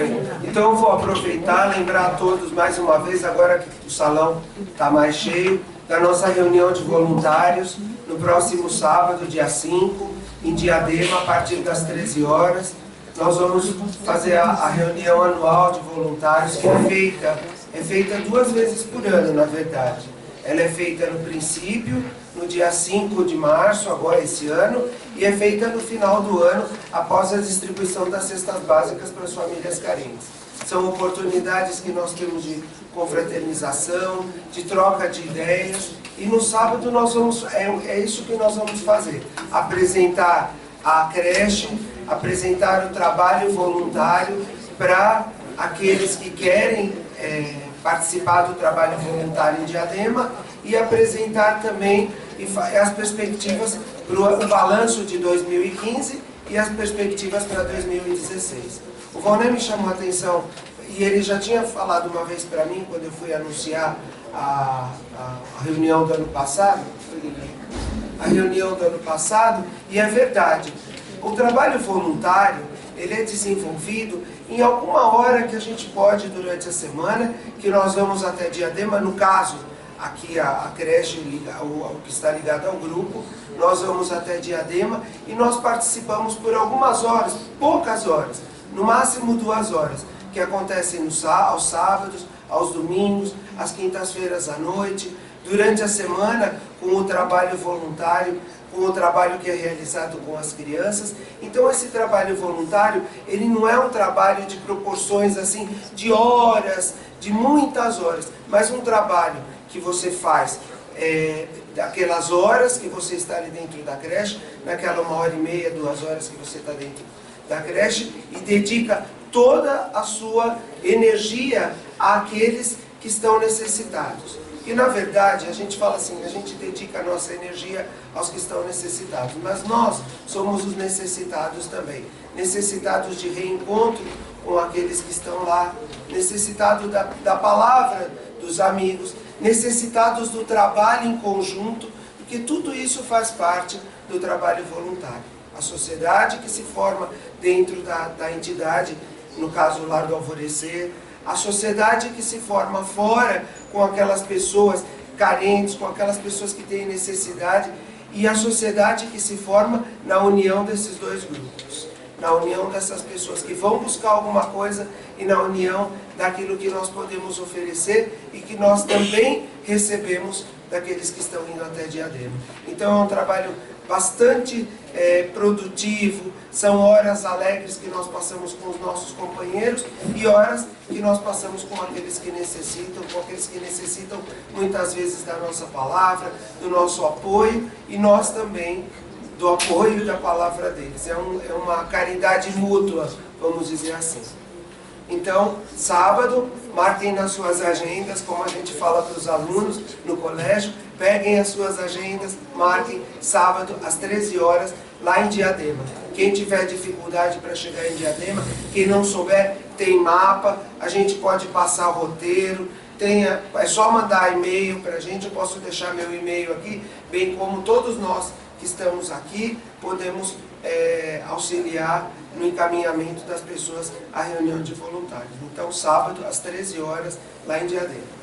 bem. Então eu vou aproveitar, lembrar a todos mais uma vez, agora que o salão está mais cheio, da nossa reunião de voluntários, no próximo sábado, dia 5, em Diadema, a partir das 13 horas. Nós vamos fazer a reunião anual de voluntários, que é feita 2 vezes por ano, na verdade. Ela é feita no princípio, no dia 5 de março, agora esse ano, e é feita no final do ano, após a distribuição das cestas básicas para as famílias carentes. São oportunidades que nós temos de confraternização, de troca de ideias, e no sábado nós vamos, é isso que nós vamos fazer, apresentar a creche, apresentar o trabalho voluntário para aqueles que querem participar do trabalho voluntário em Diadema e apresentar também as perspectivas para o balanço de 2015 e as perspectivas para 2016. O Valner me chamou a atenção, e ele já tinha falado uma vez para mim, quando eu fui anunciar a reunião do ano passado, e é verdade, o trabalho voluntário, ele é desenvolvido em alguma hora que a gente pode durante a semana, que nós vamos até Diadema, no caso, aqui a creche, o que está ligado ao grupo, nós vamos até Diadema e nós participamos por algumas horas, poucas horas, no máximo 2 horas, que acontecem aos sábados, aos domingos, às quintas-feiras à noite, durante a semana, com o trabalho voluntário, com o trabalho que é realizado com as crianças. Então esse trabalho voluntário, ele não é um trabalho de proporções assim, de horas, de muitas horas, mas um trabalho que você faz daquelas horas que você está ali dentro da creche, naquela 1h30, 2 horas que você está dentro da creche, e dedica toda a sua energia àqueles que estão necessitados. E na verdade, a gente fala assim, a gente dedica a nossa energia aos que estão necessitados, mas nós somos os necessitados também. Necessitados de reencontro com aqueles que estão lá, necessitados da palavra dos amigos, necessitados do trabalho em conjunto, porque tudo isso faz parte do trabalho voluntário. A sociedade que se forma dentro da entidade, no caso o Lar do Alvorecer, a sociedade que se forma fora com aquelas pessoas carentes, com aquelas pessoas que têm necessidade, e a sociedade que se forma na união desses 2 grupos, na união dessas pessoas que vão buscar alguma coisa e na união daquilo que nós podemos oferecer e que nós também recebemos daqueles que estão indo até Diadema. Então é um trabalho bastante produtivo, são horas alegres que nós passamos com os nossos companheiros e horas que nós passamos com aqueles que necessitam muitas vezes da nossa palavra, do nosso apoio, e nós também do apoio da palavra deles. É uma caridade mútua, vamos dizer assim. Então, sábado, marquem nas suas agendas, como a gente fala para os alunos no colégio, peguem as suas agendas, marquem sábado às 13 horas, lá em Diadema. Quem tiver dificuldade para chegar em Diadema, quem não souber, tem mapa, a gente pode passar o roteiro, é só mandar e-mail para a gente, eu posso deixar meu e-mail aqui, bem como todos nós que estamos aqui, podemos auxiliar no encaminhamento das pessoas à reunião de voluntários. Então, sábado, às 13 horas, lá em Diadema.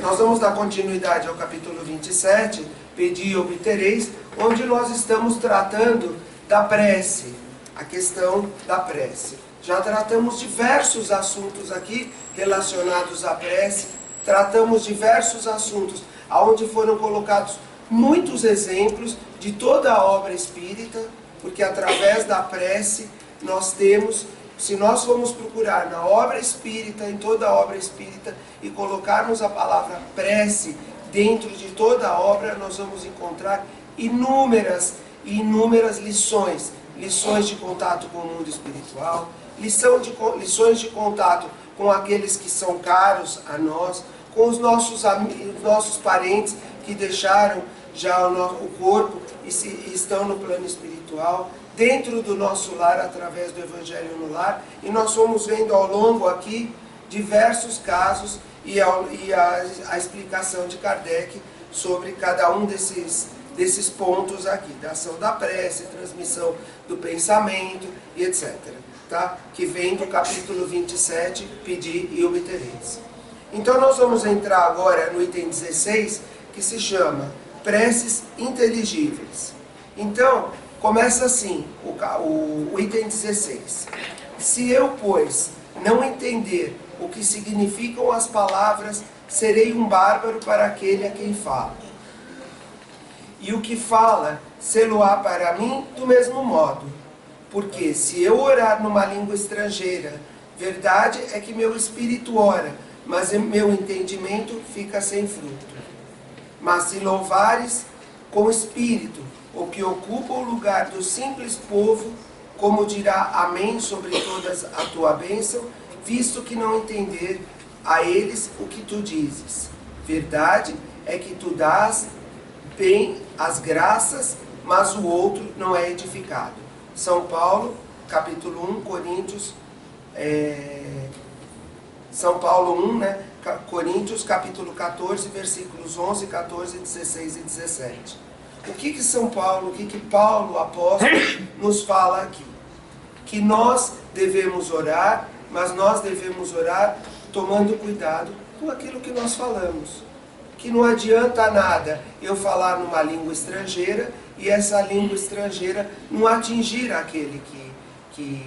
Nós vamos dar continuidade ao capítulo 27, Pedi e obtereis, onde nós estamos tratando da prece, a questão da prece. Já tratamos diversos assuntos aqui relacionados à prece, tratamos diversos assuntos onde foram colocados muitos exemplos de toda a obra espírita, porque através da prece nós temos, se nós formos procurar na obra espírita, em toda a obra espírita, e colocarmos a palavra prece dentro de toda a obra, nós vamos encontrar inúmeras lições de contato com o mundo espiritual, lições de contato com aqueles que são caros a nós, com os nossos amigos, nossos parentes que deixaram já o corpo e estão no plano espiritual, dentro do nosso lar, através do Evangelho no Lar, e nós fomos vendo ao longo aqui diversos casos e a explicação de Kardec sobre cada um desses pontos aqui, da ação da prece, transmissão do pensamento e etc. tá? Que vem do capítulo 27, Pedi e obtereis. Então nós vamos entrar agora no item 16, que se chama Preces Inteligíveis. Então, começa assim, o item 16. Se eu, pois, não entender o que significam as palavras, serei um bárbaro para aquele a quem falo. E o que fala, sê-lo-á para mim do mesmo modo. Porque se eu orar numa língua estrangeira, verdade é que meu espírito ora, mas meu entendimento fica sem fruto. Mas se louvares com espírito o que ocupa o lugar do simples povo, como dirá amém sobre todas a tua bênção, visto que não entender a eles o que tu dizes. Verdade é que tu dás bem as graças, mas o outro não é edificado. São Paulo, capítulo 1, Coríntios, São Paulo 1, né? Coríntios, capítulo 14, versículos 11, 14, 16 e 17. O que São Paulo, o que Paulo, o apóstolo, nos fala aqui? Que nós devemos orar, mas nós devemos orar tomando cuidado com aquilo que nós falamos. Que não adianta nada eu falar numa língua estrangeira e essa língua estrangeira não atingir aquele que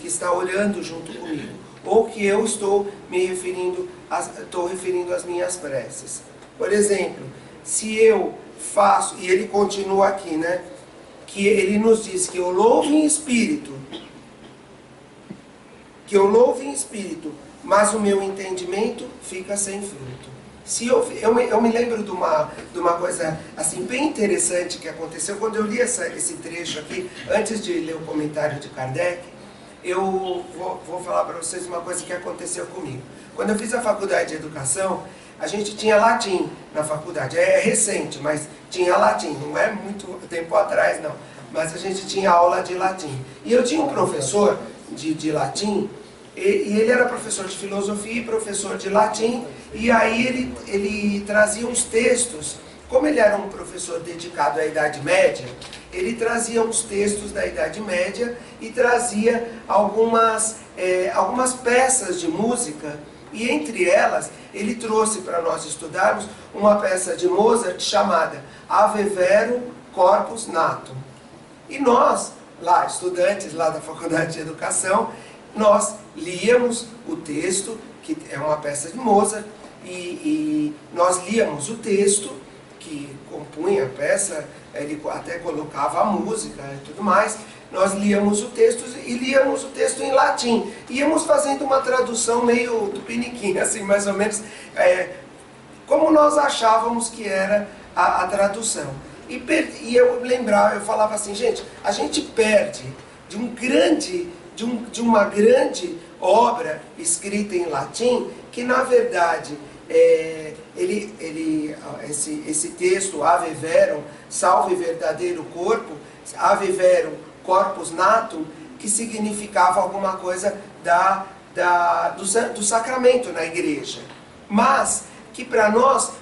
está orando junto comigo, ou que eu estou referindo às minhas preces. Por exemplo, se eu faço, e ele continua aqui, né? Que ele nos diz que eu louvo em espírito, mas o meu entendimento fica sem fruto. Se eu me lembro de uma coisa assim, bem interessante que aconteceu quando eu li esse trecho aqui, antes de ler o comentário de Kardec. Eu vou falar para vocês uma coisa que aconteceu comigo. Quando eu fiz a faculdade de educação, a gente tinha latim na faculdade. É recente, mas tinha latim. Não é muito tempo atrás, não. Mas a gente tinha aula de latim. E eu tinha um professor de latim, e ele era professor de filosofia e professor de latim, e aí ele trazia uns textos. Como ele era um professor dedicado à Idade Média, ele trazia uns textos da Idade Média e trazia algumas peças de música, e entre elas ele trouxe para nós estudarmos uma peça de Mozart chamada Ave Verum Corpus Natum. E nós, lá, estudantes lá da Faculdade de Educação, nós líamos o texto, que é uma peça de Mozart, e nós líamos o texto que compunha a peça, ele até colocava a música e tudo mais. Nós líamos o texto e líamos o texto em latim. Íamos fazendo uma tradução meio tupiniquim, assim, mais ou menos, como nós achávamos que era a tradução. E eu lembrava, eu falava assim, gente, a gente perde de uma grande obra escrita em latim, que na verdade esse texto, Ave Verum, salve verdadeiro corpo, Ave Verum Corpus Natum, que significava alguma coisa do sacramento na igreja. Mas que para nós,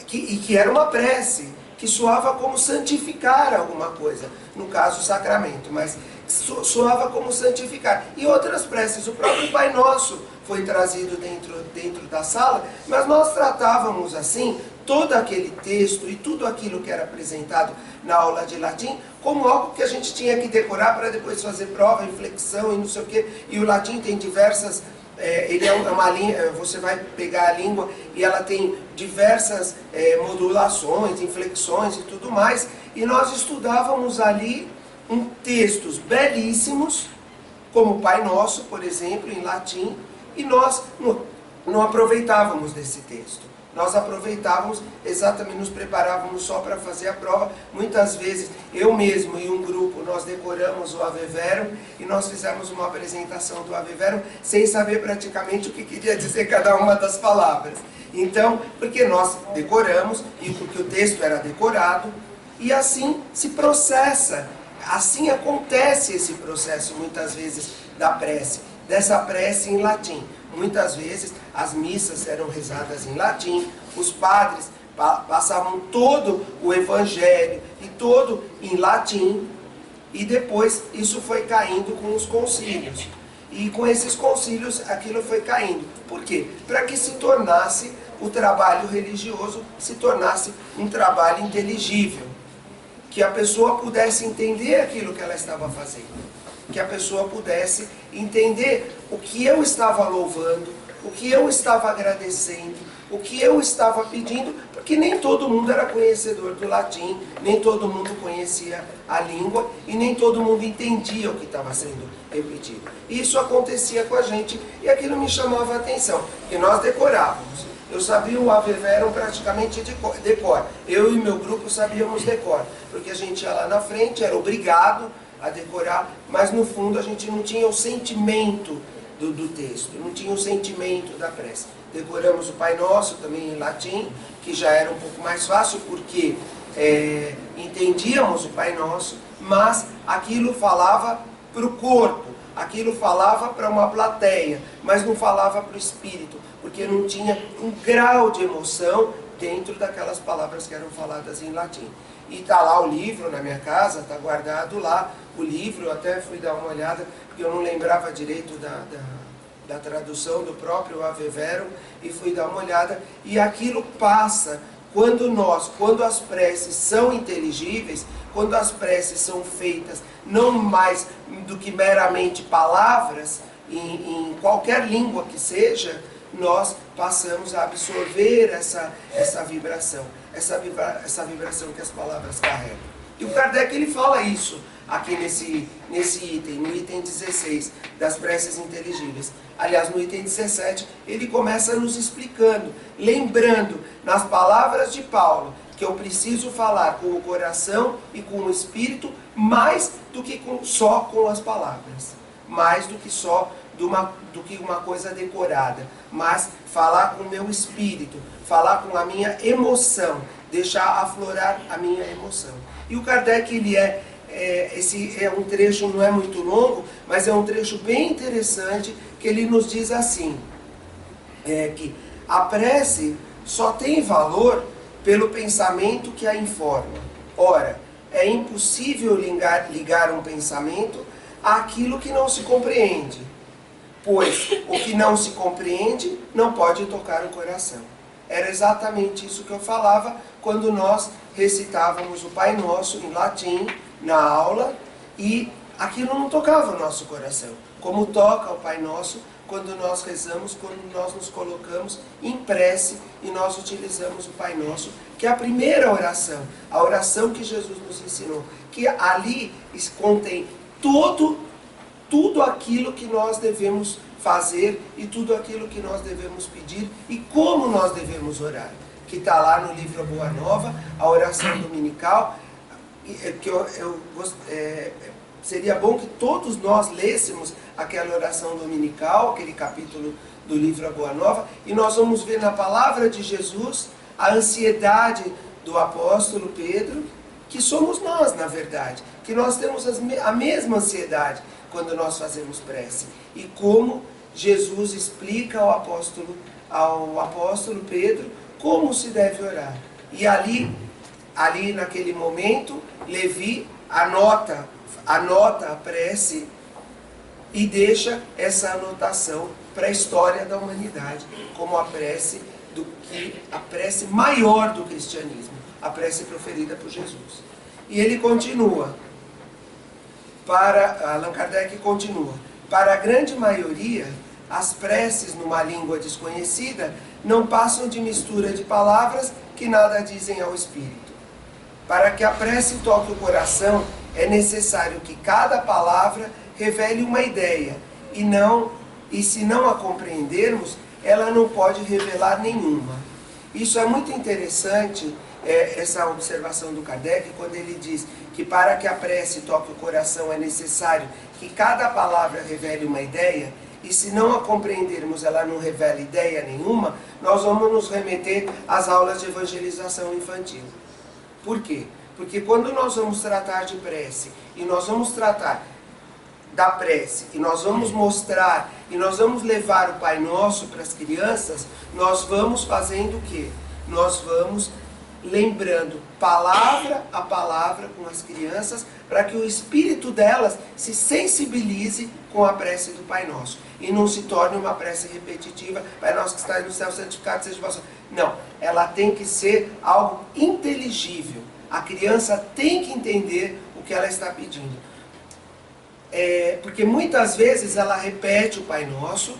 que era uma prece, que soava como santificar alguma coisa, no caso o sacramento, mas soava como santificar. E outras preces, o próprio Pai Nosso foi trazido dentro da sala, mas nós tratávamos assim todo aquele texto e tudo aquilo que era apresentado na aula de latim como algo que a gente tinha que decorar para depois fazer prova, inflexão e não sei o quê. E o latim tem diversas, ele é uma linha, você vai pegar a língua e ela tem diversas modulações, inflexões e tudo mais. E nós estudávamos ali textos belíssimos, como o Pai Nosso, por exemplo, em latim, e nós não aproveitávamos desse texto. Nós aproveitávamos exatamente, nos preparávamos só para fazer a prova. Muitas vezes, eu mesmo e um grupo, nós decoramos o Ave Verum e nós fizemos uma apresentação do Ave Verum sem saber praticamente o que queria dizer cada uma das palavras. Então, porque nós decoramos e porque o texto era decorado, e assim se processa. Assim acontece esse processo, muitas vezes, da prece, dessa prece em latim. Muitas vezes as missas eram rezadas em latim, os padres passavam todo o evangelho e todo em latim, E depois isso foi caindo com os concílios. E com esses concílios aquilo foi caindo. Por quê? Para que se tornasse o trabalho religioso, se tornasse um trabalho inteligível. Que a pessoa pudesse entender aquilo que ela estava fazendo. Que a pessoa pudesse entender o que eu estava louvando, o que eu estava agradecendo, o que eu estava pedindo, porque nem todo mundo era conhecedor do latim, nem todo mundo conhecia a língua e nem todo mundo entendia o que estava sendo repetido. Isso acontecia com a gente e aquilo me chamava a atenção, porque nós decorávamos. Eu sabia o Ave Verum praticamente de decor. Eu e meu grupo sabíamos decor, porque a gente ia lá na frente, era obrigado a decorar, mas no fundo a gente não tinha o sentimento do texto, não tinha o sentimento da prece. Decoramos o Pai Nosso também em latim, que já era um pouco mais fácil, porque entendíamos o Pai Nosso, mas aquilo falava para o corpo, aquilo falava para uma plateia, mas não falava para o espírito, porque não tinha um grau de emoção dentro daquelas palavras que eram faladas em latim. E está lá o livro na minha casa, está guardado lá o livro, eu até fui dar uma olhada, porque eu não lembrava direito da tradução do próprio Ave Verum, e fui dar uma olhada, e aquilo passa, quando as preces são inteligíveis, quando as preces são feitas não mais do que meramente palavras, em qualquer língua que seja, nós passamos a absorver essa vibração que as palavras carregam. E o Kardec ele fala isso aqui nesse item, no item 16 das preces inteligíveis. Aliás, no item 17, ele começa nos explicando, lembrando nas palavras de Paulo, que eu preciso falar com o coração e com o espírito, mais do que só com as palavras, mais do que só do que uma coisa decorada, mas falar com o meu espírito, falar com a minha emoção, deixar aflorar a minha emoção. E o Kardec, esse é um trecho, não é muito longo, mas é um trecho bem interessante, que ele nos diz assim, que a prece só tem valor pelo pensamento que a informa. Ora, é impossível ligar um pensamento àquilo que não se compreende, pois o que não se compreende não pode tocar o coração. Era exatamente isso que eu falava quando nós recitávamos o Pai Nosso em latim, na aula, e aquilo não tocava o nosso coração, como toca o Pai Nosso quando nós rezamos, quando nós nos colocamos em prece e nós utilizamos o Pai Nosso, que é a primeira oração, a oração que Jesus nos ensinou, que ali contém tudo aquilo que nós devemos fazer e tudo aquilo que nós devemos pedir e como nós devemos orar, que está lá no livro A Boa Nova, a oração dominical, que seria bom que todos nós lêssemos aquela oração dominical, aquele capítulo do livro A Boa Nova, e nós vamos ver na palavra de Jesus a ansiedade do apóstolo Pedro, que somos nós, na verdade, que nós temos a mesma ansiedade quando nós fazemos prece, e como Jesus explica ao apóstolo Pedro como se deve orar. E ali naquele momento, Levi anota a prece e deixa essa anotação para a história da humanidade, como a prece maior do cristianismo, a prece proferida por Jesus. E ele continua, Allan Kardec continua, para a grande maioria, as preces numa língua desconhecida não passam de mistura de palavras que nada dizem ao espírito. Para que a prece toque o coração, é necessário que cada palavra revele uma ideia, e se não a compreendermos, ela não pode revelar nenhuma. Isso é muito interessante, essa observação do Kardec, quando ele diz que para que a prece toque o coração é necessário que cada palavra revele uma ideia, e se não a compreendermos, ela não revela ideia nenhuma, nós vamos nos remeter às aulas de evangelização infantil. Por quê? Porque quando nós vamos tratar de prece, e nós vamos tratar da prece, e nós vamos mostrar, e nós vamos levar o Pai Nosso para as crianças, nós vamos fazendo o quê? Nós vamos lembrando palavra a palavra com as crianças, para que o espírito delas se sensibilize com a prece do Pai Nosso. E não se torne uma prece repetitiva, Pai Nosso que está no céu, santificado seja o vosso nome. Não, ela tem que ser algo inteligível. A criança tem que entender o que ela está pedindo. Porque muitas vezes ela repete o Pai Nosso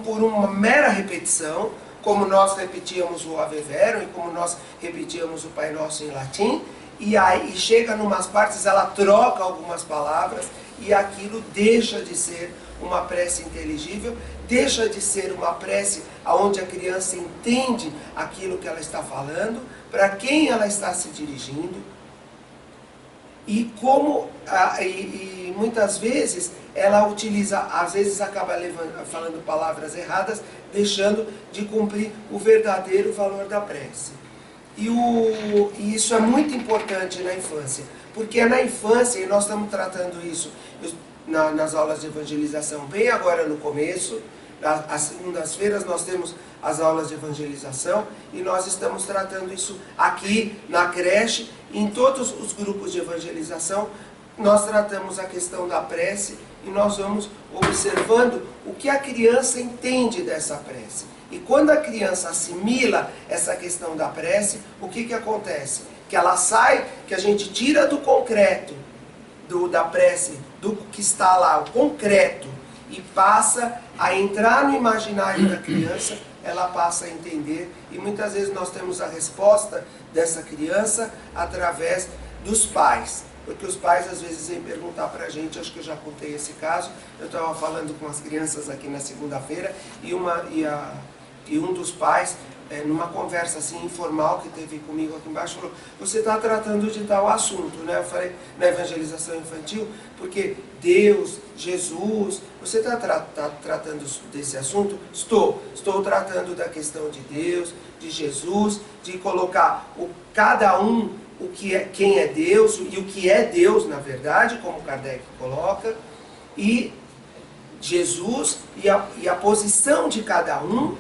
por uma mera repetição, como nós repetíamos o Ave Verum e como nós repetíamos o Pai Nosso em latim, e aí chega em umas partes, ela troca algumas palavras e aquilo deixa de ser uma prece inteligível, deixa de ser uma prece onde a criança entende aquilo que ela está falando, para quem ela está se dirigindo, e muitas vezes ela utiliza, às vezes acaba falando palavras erradas, deixando de cumprir o verdadeiro valor da prece. E isso é muito importante na infância, porque é na infância, e nós estamos tratando isso nas aulas de evangelização, bem agora no começo, às segundas-feiras nós temos as aulas de evangelização, e nós estamos tratando isso aqui na creche, em todos os grupos de evangelização, nós tratamos a questão da prece, e nós vamos observando o que a criança entende dessa prece. E quando a criança assimila essa questão da prece, o que acontece? Que ela sai, que a gente tira do concreto, da prece, do que está lá, o concreto, e passa a entrar no imaginário da criança, ela passa a entender, e muitas vezes nós temos a resposta dessa criança através dos pais. Porque os pais às vezes vêm perguntar para a gente, acho que eu já contei esse caso, eu estava falando com as crianças aqui na segunda-feira, e um dos pais, numa conversa assim informal que teve comigo aqui embaixo, falou: você está tratando de tal assunto, né? Eu falei, na evangelização infantil, porque Deus, Jesus, você está tratando desse assunto? Estou tratando da questão de Deus, de Jesus, de colocar cada um, quem é Deus e o que é Deus na verdade, como Kardec coloca, e Jesus e a posição de cada um.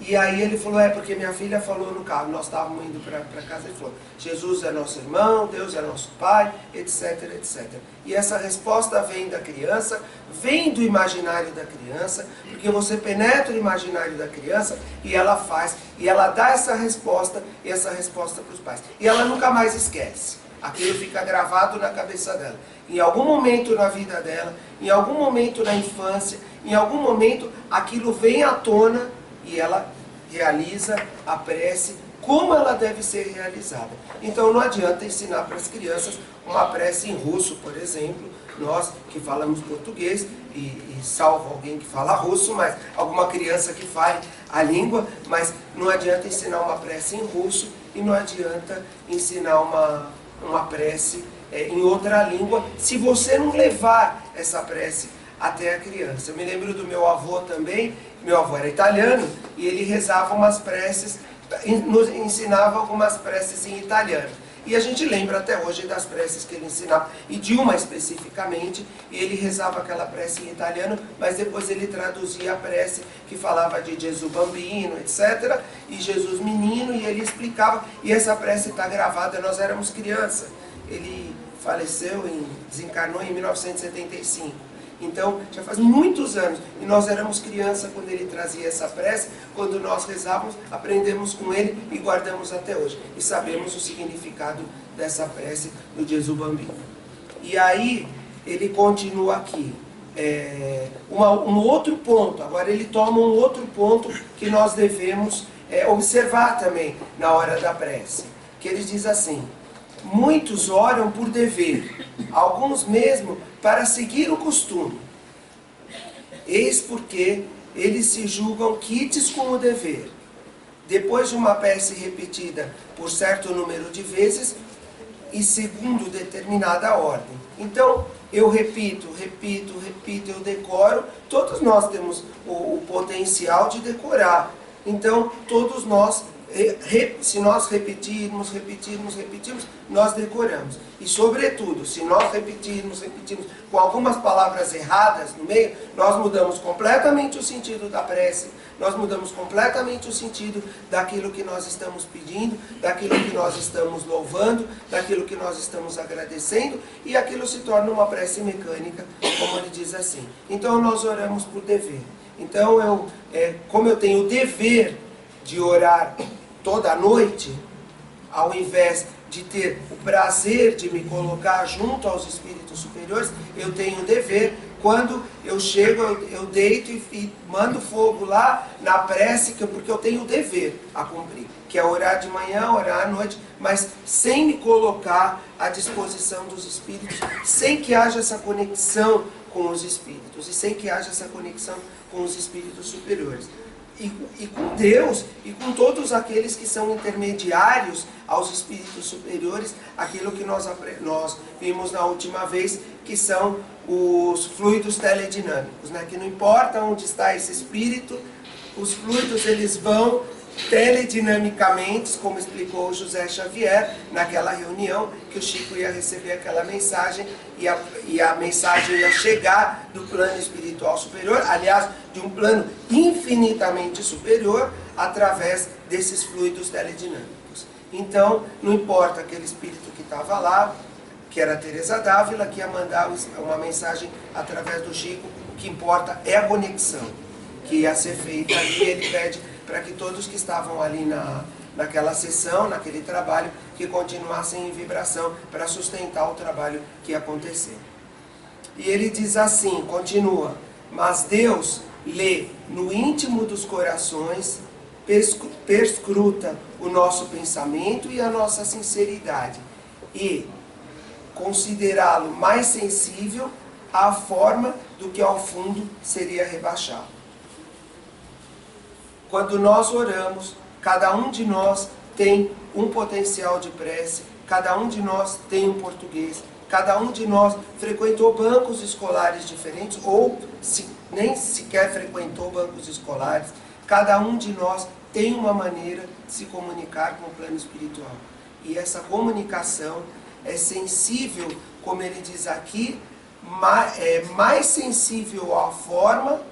E aí ele falou, porque minha filha falou no carro, nós estávamos indo para casa, ele falou, Jesus é nosso irmão, Deus é nosso pai, etc, etc. E essa resposta vem da criança, vem do imaginário da criança, porque você penetra o imaginário da criança e ela faz, e ela dá essa resposta, e essa resposta para os pais. E ela nunca mais esquece. Aquilo fica gravado na cabeça dela. Em algum momento na vida dela, em algum momento na infância, em algum momento aquilo vem à tona, e ela realiza a prece como ela deve ser realizada. Então não adianta ensinar para as crianças uma prece em russo, por exemplo, nós que falamos português, e salvo alguém que fala russo, mas alguma criança que fale a língua, mas não adianta ensinar uma prece em russo, e não adianta ensinar uma prece em outra língua, se você não levar essa prece até a criança. Eu me lembro do meu avô também. Meu avô era italiano e ele rezava umas preces, nos ensinava algumas preces em italiano. E a gente lembra até hoje das preces que ele ensinava, e de uma especificamente, e ele rezava aquela prece em italiano, mas depois ele traduzia a prece que falava de Jesus Bambino, etc., e Jesus Menino, e ele explicava, e essa prece está gravada, nós éramos criança. Ele faleceu, desencarnou em 1975. Então, já faz muitos anos, e nós éramos criança quando ele trazia essa prece, quando nós rezávamos, aprendemos com ele e guardamos até hoje. E sabemos o significado dessa prece do Jesus Bambino. E aí, ele continua aqui. Um outro ponto, agora ele toma um outro ponto que nós devemos observar também na hora da prece. Que ele diz assim: muitos oram por dever, alguns mesmo para seguir o costume. Eis porque eles se julgam quites com o dever. Depois de uma prece repetida por certo número de vezes e segundo determinada ordem. Então, eu repito, eu decoro. Todos nós temos o potencial de decorar. Então, todos nós Se nós repetirmos, nós decoramos. E, sobretudo, se nós repetirmos com algumas palavras erradas no meio, nós mudamos completamente o sentido da prece, nós mudamos completamente o sentido daquilo que nós estamos pedindo, daquilo que nós estamos louvando, daquilo que nós estamos agradecendo, e aquilo se torna uma prece mecânica, como ele diz assim. Então, nós oramos por dever. Então, como eu tenho o dever de orar toda noite, ao invés de ter o prazer de me colocar junto aos espíritos superiores, eu tenho o dever, quando eu chego, eu deito e mando fogo lá na prece, porque eu tenho o dever a cumprir, que é orar de manhã, orar à noite, mas sem me colocar à disposição dos espíritos, sem que haja essa conexão com os espíritos, e sem que haja essa conexão com os espíritos superiores. E com Deus, e com todos aqueles que são intermediários aos espíritos superiores, aquilo que nós vimos na última vez, que são os fluidos teledinâmicos, né? Que não importa onde está esse espírito, os fluidos eles vão teledinamicamente, como explicou o José Xavier naquela reunião, que o Chico ia receber aquela mensagem e a mensagem ia chegar do plano espiritual superior, aliás, de um plano infinitamente superior, através desses fluidos teledinâmicos. Então, não importa aquele espírito que estava lá, que era Teresa d'Ávila, que ia mandar uma mensagem através do Chico, o que importa é a conexão que ia ser feita ali. Ele pede para que todos que estavam ali naquela sessão, naquele trabalho, que continuassem em vibração para sustentar o trabalho que ia acontecer. E ele diz assim, continua: mas Deus lê no íntimo dos corações, perscruta o nosso pensamento e a nossa sinceridade, e considerá-lo mais sensível à forma do que ao fundo seria rebaixado. Quando nós oramos, cada um de nós tem um potencial de prece, cada um de nós tem um português, cada um de nós frequentou bancos escolares diferentes, ou nem sequer frequentou bancos escolares. Cada um de nós tem uma maneira de se comunicar com o plano espiritual. E essa comunicação é sensível, como ele diz aqui, mais sensível à forma,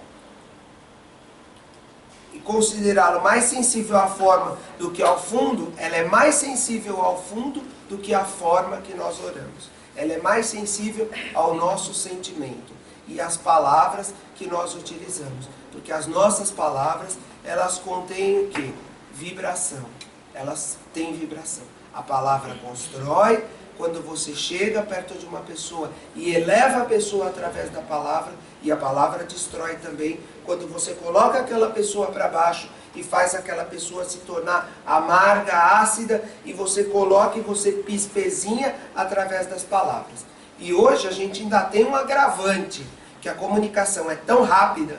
e considerá-lo mais sensível à forma do que ao fundo. Ela é mais sensível ao fundo do que à forma que nós oramos. Ela é mais sensível ao nosso sentimento e às palavras que nós utilizamos. Porque as nossas palavras, elas contêm o quê? Vibração. Elas têm vibração. A palavra constrói. Quando você chega perto de uma pessoa e eleva a pessoa através da palavra, e a palavra destrói também, quando você coloca aquela pessoa para baixo e faz aquela pessoa se tornar amarga, ácida, e você coloca e você pispezinha através das palavras. E hoje a gente ainda tem um agravante, que a comunicação é tão rápida,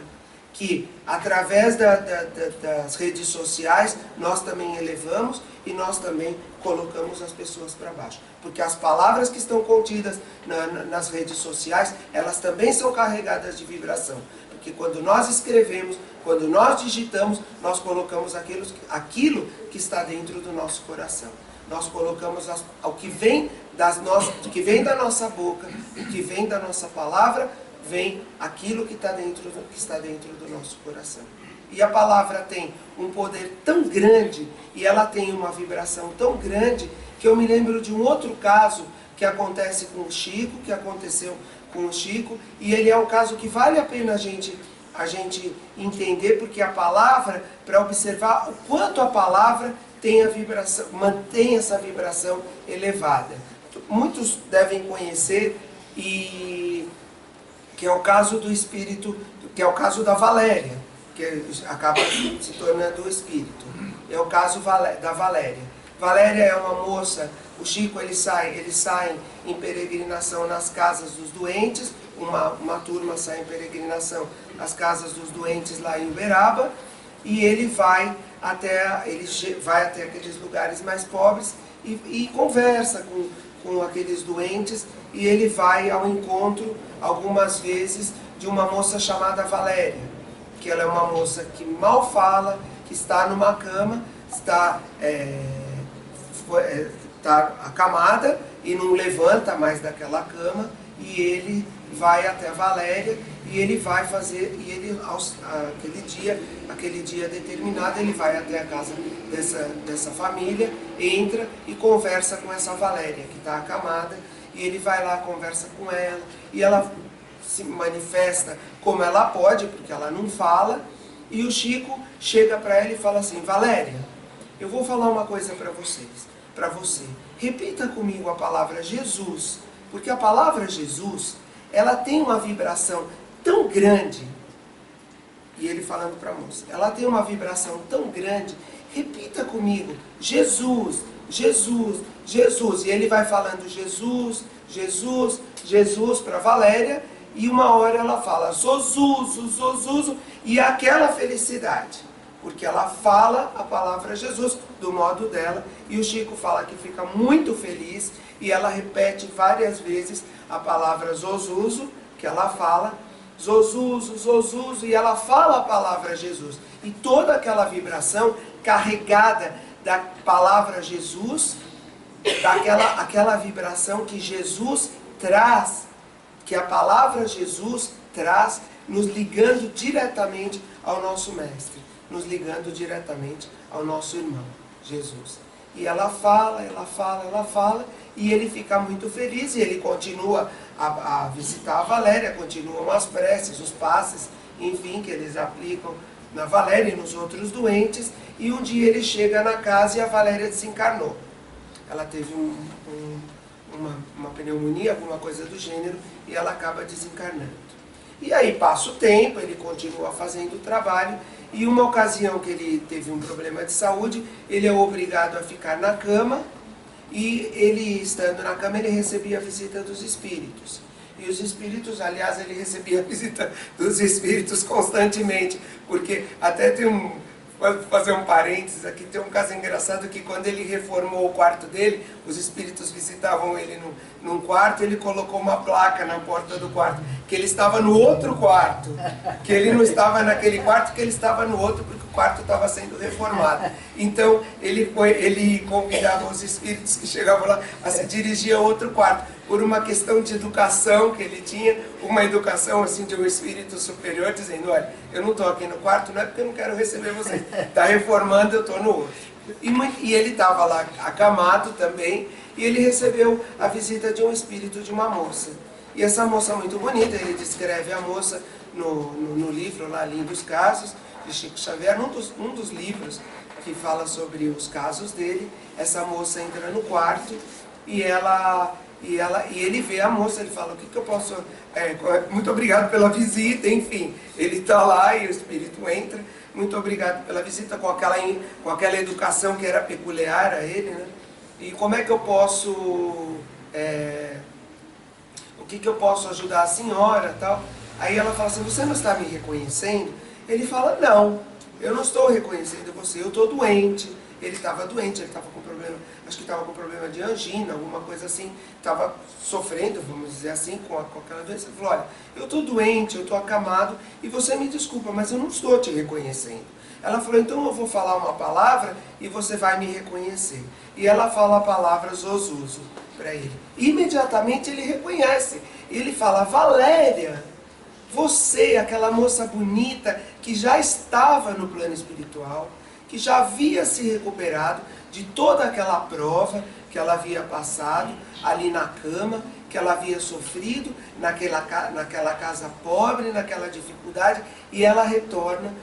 que através das redes sociais nós também elevamos e nós também colocamos as pessoas para baixo. Porque as palavras que estão contidas nas redes sociais, elas também são carregadas de vibração. Porque quando nós escrevemos, quando nós digitamos, nós colocamos aquilo que está dentro do nosso coração. Nós colocamos o que vem da nossa boca, o que vem da nossa palavra, vem aquilo que está dentro do nosso coração. E a palavra tem um poder tão grande, e ela tem uma vibração tão grande, que eu me lembro de um outro caso que acontece com o Chico, que aconteceu com o Chico, e ele é um caso que vale a pena a gente entender, porque a palavra, para observar o quanto a palavra tem a vibração, mantém essa vibração elevada. Muitos devem conhecer, que é o caso do espírito, que é o caso da Valéria, que acaba se tornando o espírito. É o caso da Valéria. Valéria é uma moça, o Chico eles saem em peregrinação nas casas dos doentes, uma turma sai em peregrinação nas casas dos doentes lá em Uberaba, e ele vai até aqueles lugares mais pobres e conversa com aqueles doentes, e ele vai ao encontro, algumas vezes, de uma moça chamada Valéria, que ela é uma moça que mal fala, que está numa cama, está acamada e não levanta mais daquela cama, e ele vai até Valéria e ele vai fazer, e ele aquele dia determinado, ele vai até a casa dessa família, entra e conversa com essa Valéria que está acamada, e ele vai lá, conversa com ela, e ela se manifesta como ela pode, porque ela não fala, e o Chico chega para ela e fala assim: Valéria, eu vou falar uma coisa para você, repita comigo a palavra Jesus, porque a palavra Jesus, ela tem uma vibração tão grande, e ele falando para a moça, ela tem uma vibração tão grande, repita comigo, Jesus, Jesus, Jesus, e ele vai falando Jesus, Jesus, Jesus para Valéria, e uma hora ela fala Zozuzo, Zozuzo, e aquela felicidade, porque ela fala a palavra Jesus do modo dela, e o Chico fala que fica muito feliz, e ela repete várias vezes a palavra Zozuzo, que ela fala, Zozuzo, Zozuzo, e ela fala a palavra Jesus. E toda aquela vibração carregada da palavra Jesus, aquela vibração que Jesus traz, que a palavra Jesus traz, nos ligando diretamente ao nosso Mestre, nos ligando diretamente ao nosso irmão, Jesus. E ela fala, e ele fica muito feliz, e ele continua a visitar a Valéria, continuam as preces, os passes, enfim, que eles aplicam na Valéria e nos outros doentes, e um dia ele chega na casa e a Valéria desencarnou. Ela teve uma pneumonia, alguma coisa do gênero, e ela acaba desencarnando. E aí passa o tempo, ele continua fazendo o trabalho, e uma ocasião que ele teve um problema de saúde, ele é obrigado a ficar na cama, e ele, estando na cama, ele recebia a visita dos espíritos. E os espíritos, aliás, ele recebia a visita dos espíritos constantemente, porque até vou fazer um parênteses aqui, tem um caso engraçado que quando ele reformou o quarto dele, os espíritos visitavam ele num quarto, ele colocou uma placa na porta do quarto, que ele estava no outro quarto, que ele não estava naquele quarto, que ele estava no outro, porque o quarto estava sendo reformado. Então ele convidava os espíritos que chegavam lá a se dirigir a outro quarto, por uma questão de educação que ele tinha, uma educação assim de um espírito superior, dizendo: olha, eu não estou aqui no quarto, não é porque eu não quero receber vocês, está reformando, eu estou no outro. E ele estava lá acamado também, e ele recebeu a visita de um espírito de uma moça. E essa moça muito bonita, ele descreve a moça no livro lá, Lindos Casos, de Chico Xavier, um dos livros que fala sobre os casos dele. Essa moça entra no quarto e ele vê a moça, ele fala: o que eu posso... muito obrigado pela visita, enfim. Ele está lá e o espírito entra, muito obrigado pela visita, com aquela educação que era peculiar a ele, né? E como é que eu posso... o que eu posso ajudar a senhora, tal? Aí ela fala assim: você não está me reconhecendo? Ele fala: não, eu não estou reconhecendo você, eu estou doente. Ele estava doente, ele estava com problema, acho que estava com problema de angina, alguma coisa assim, estava sofrendo, vamos dizer assim, com aquela doença. Ele falou: olha, eu estou doente, eu estou acamado, e você me desculpa, mas eu não estou te reconhecendo. Ela falou: então eu vou falar uma palavra e você vai me reconhecer. E ela fala a palavra Zozuzo para ele. Imediatamente ele reconhece, ele fala: Valéria, você, aquela moça bonita que já estava no plano espiritual, que já havia se recuperado de toda aquela prova que ela havia passado ali na cama, que ela havia sofrido naquela casa pobre, naquela dificuldade, e ela retorna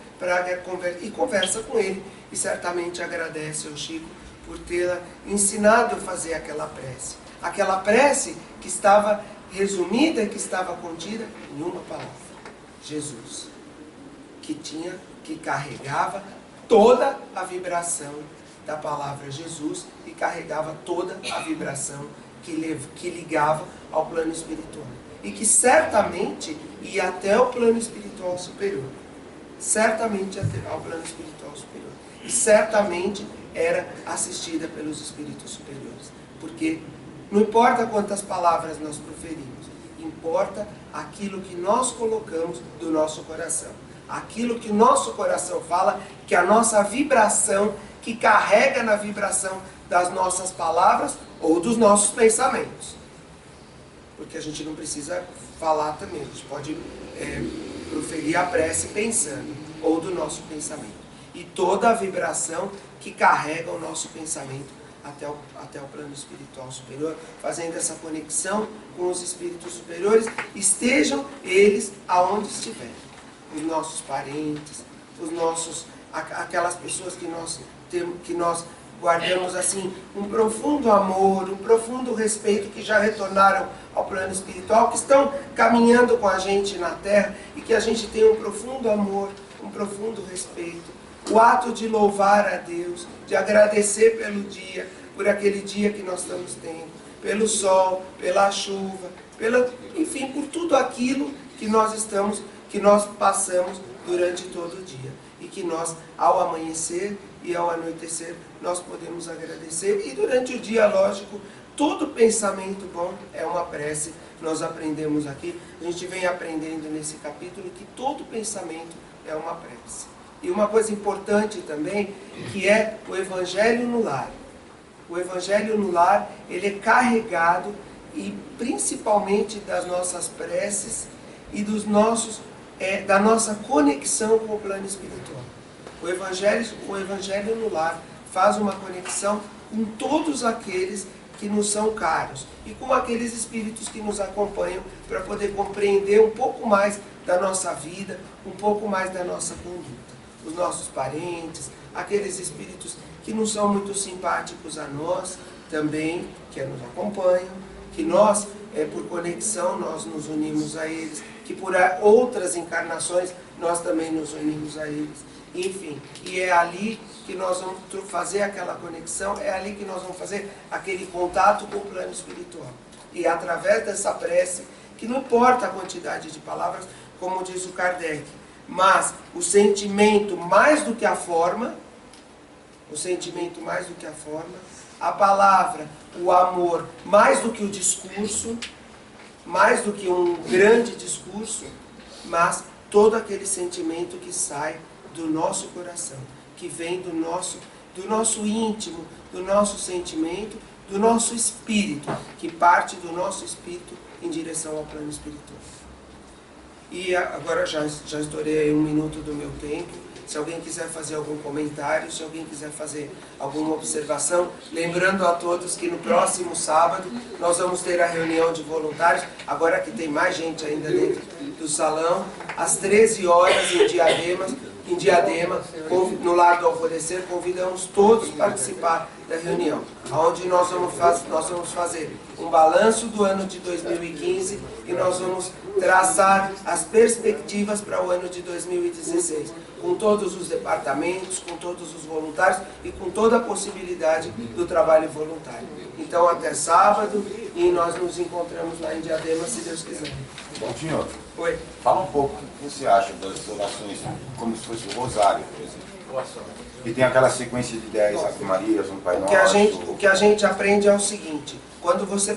e conversa com ele, e certamente agradece ao Chico por tê-la ensinado a fazer aquela prece que estava resumida e que estava contida em uma palavra: Jesus, que carregava toda a vibração da palavra Jesus e carregava toda a vibração que ligava ao plano espiritual. E que certamente ia até o plano espiritual superior. Certamente até ao plano espiritual superior. E certamente era assistida pelos espíritos superiores. Porque não importa quantas palavras nós proferimos, importa aquilo que nós colocamos do nosso coração. Aquilo que o nosso coração fala, que a nossa vibração que carrega na vibração das nossas palavras ou dos nossos pensamentos. Porque a gente não precisa falar também, a gente pode proferir a prece pensando, ou do nosso pensamento. E toda a vibração que carrega o nosso pensamento até o plano espiritual superior, fazendo essa conexão com os espíritos superiores, estejam eles aonde estiverem. Os nossos parentes, aquelas pessoas que nós guardamos assim um profundo amor, um profundo respeito, que já retornaram ao plano espiritual, que estão caminhando com a gente na Terra, e que a gente tem um profundo amor, um profundo respeito. O ato de louvar a Deus, de agradecer pelo dia, por aquele dia que nós estamos tendo, pelo sol, pela chuva, enfim, por tudo aquilo que nós passamos durante todo o dia. E que nós, ao amanhecer e ao anoitecer, nós podemos agradecer. E durante o dia, lógico, todo pensamento bom é uma prece. Nós aprendemos aqui, a gente vem aprendendo nesse capítulo, que todo pensamento é uma prece. E uma coisa importante também, que é o Evangelho no lar. O Evangelho no lar, ele é carregado, e principalmente das nossas preces e da nossa conexão com o plano espiritual. O Evangelho no lar faz uma conexão com todos aqueles que nos são caros e com aqueles espíritos que nos acompanham, para poder compreender um pouco mais da nossa vida, um pouco mais da nossa conduta. Os nossos parentes, aqueles espíritos que não são muito simpáticos a nós também, que nos acompanham, que nós, por conexão, nós nos unimos a eles, que por outras encarnações nós também nos unimos a eles. Enfim, e é ali que nós vamos fazer aquela conexão, é ali que nós vamos fazer aquele contato com o plano espiritual. E através dessa prece, que não importa a quantidade de palavras, como diz o Kardec, mas o sentimento mais do que a forma, a palavra, o amor, mais do que o discurso, mais do que um grande discurso, mas todo aquele sentimento que sai do nosso coração, que vem do nosso íntimo, do nosso sentimento, do nosso espírito, que parte do nosso espírito em direção ao plano espiritual. E agora já estourei aí 1 minuto do meu tempo. Se alguém quiser fazer algum comentário, se alguém quiser fazer alguma observação, lembrando a todos que no próximo sábado nós vamos ter a reunião de voluntários, agora que tem mais gente ainda dentro do salão, às 13 horas em Diadema, no Lar do Alvorecer. Convidamos todos a participar da reunião, onde nós vamos fazer um balanço do ano de 2015 e nós vamos traçar as perspectivas para o ano de 2016, com todos os departamentos, com todos os voluntários e com toda a possibilidade do trabalho voluntário. Então, até sábado, e nós nos encontramos lá em Diadema, se Deus quiser. Bom, senhor. Oi. Fala um pouco o que você acha das orações, como se fosse o rosário, por exemplo. E tem aquela sequência de 10 Ave Marias, um Pai Nosso. O que a gente aprende é o seguinte: quando você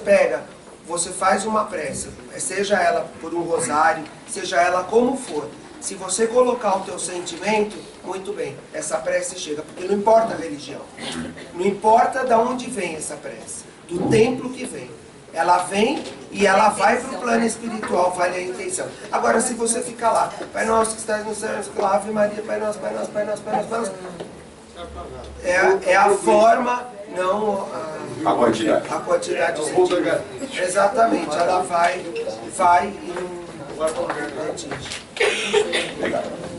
faz uma prece, seja ela por um rosário, seja ela como for, se você colocar o teu sentimento, muito bem, essa prece chega, porque não importa a religião, não importa de onde vem essa prece, do templo que vem. Ela vem e ela vai para o plano espiritual, vale a intenção. Agora, se você ficar lá, Pai Nosso que estás no céu, Ave Maria, Pai Nosso, Pai Nosso, Pai Nosso, Pai Nosso, Pai Nosso, é a forma, não a quantidade de sentimento. Exatamente, ela vai e não atinge. Obrigado.